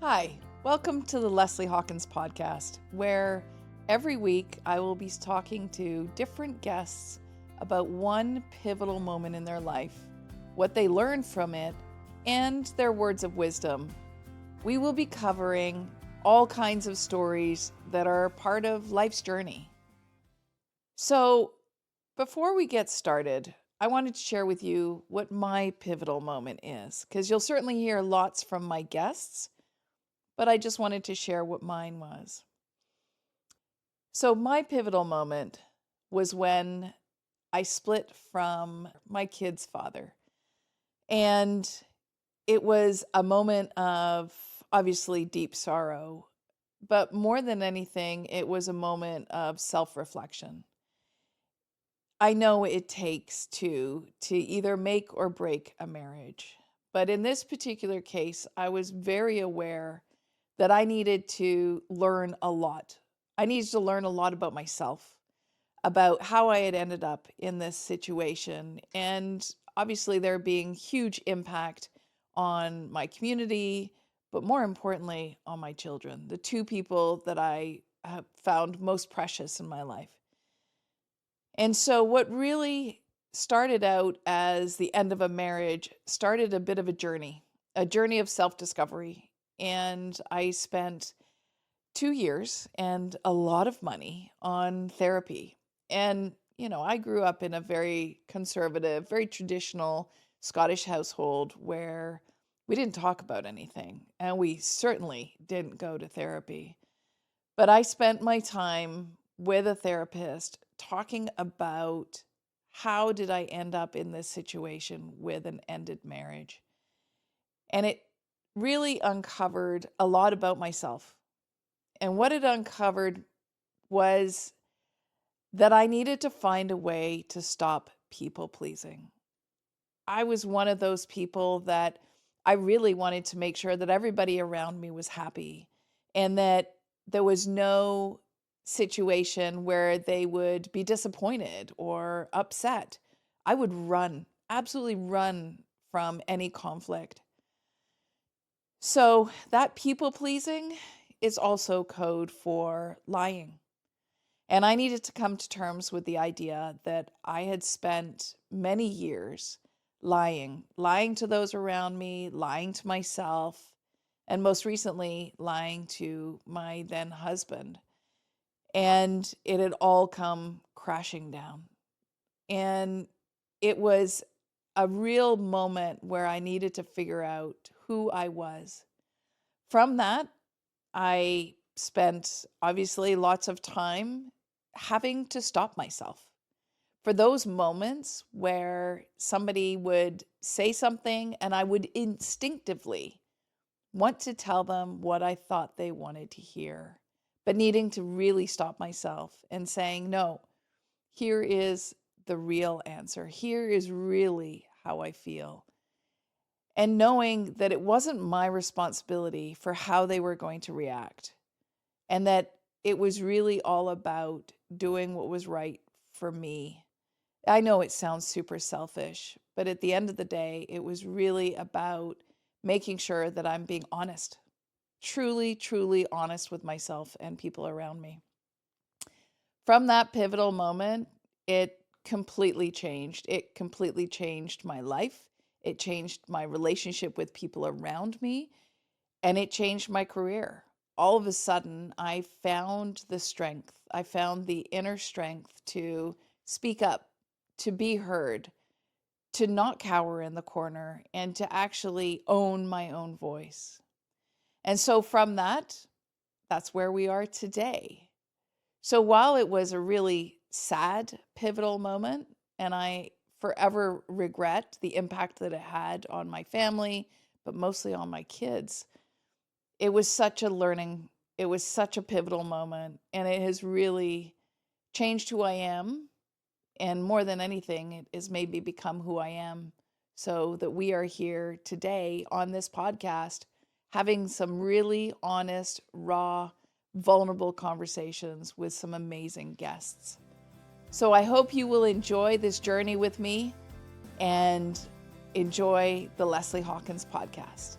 Hi, welcome to the Lesley Hawkins podcast, where every week I will be talking to different guests about one pivotal moment in their life, what they learned from it, and their words of wisdom. We will be covering all kinds of stories that are part of life's journey. So, before we get started, I wanted to share with you what my pivotal moment is, because you'll certainly hear lots from my guests, but I just wanted to share what mine was. So my pivotal moment was when I split from my kid's father. And it was a moment of obviously deep sorrow, but more than anything, it was a moment of self-reflection. I know it takes two to either make or break a marriage. But in this particular case, I was very aware that I needed to learn a lot. I needed to learn a lot about myself, about how I had ended up in this situation, and obviously there being huge impact on my community, but more importantly, on my children, the two people that I have found most precious in my life. And so what really started out as the end of a marriage started a bit of a journey of self-discovery. And I spent 2 years and a lot of money on therapy. And, I grew up in a very conservative, very traditional Scottish household where we didn't talk about anything. And we certainly didn't go to therapy. But I spent my time with a therapist talking about how did I end up in this situation with an ended marriage. And it really uncovered a lot about myself. And what it uncovered was that I needed to find a way to stop people pleasing. I was one of those people that I really wanted to make sure that everybody around me was happy and that there was no situation where they would be disappointed or upset. I would absolutely run from any conflict. So that people pleasing is also code for lying. And I needed to come to terms with the idea that I had spent many years lying to those around me, lying to myself, and most recently, lying to my then husband. And it had all come crashing down. And it was a real moment where I needed to figure out who I was. From that, I spent obviously lots of time having to stop myself for those moments where somebody would say something and I would instinctively want to tell them what I thought they wanted to hear, but needing to really stop myself and saying, no, here is the real answer. Here is really how I feel. And knowing that it wasn't my responsibility for how they were going to react, and that it was really all about doing what was right for me. I know it sounds super selfish, but at the end of the day, it was really about making sure that I'm being honest, truly, truly honest with myself and people around me. From that pivotal moment, it completely changed. It completely changed my life. It changed my relationship with people around me, and it changed my career. All of a sudden, I found the strength. I found the inner strength to speak up, to be heard, to not cower in the corner, and to actually own my own voice. And so from that, that's where we are today. So while it was a really sad, pivotal moment, and I forever regret the impact that it had on my family, but mostly on my kids, it was such a pivotal moment, and it has really changed who I am. And more than anything, it has made me become who I am, so that we are here today on this podcast having some really honest, raw, vulnerable conversations with some amazing guests. So I hope you will enjoy this journey with me and enjoy the Lesley Hawkins podcast.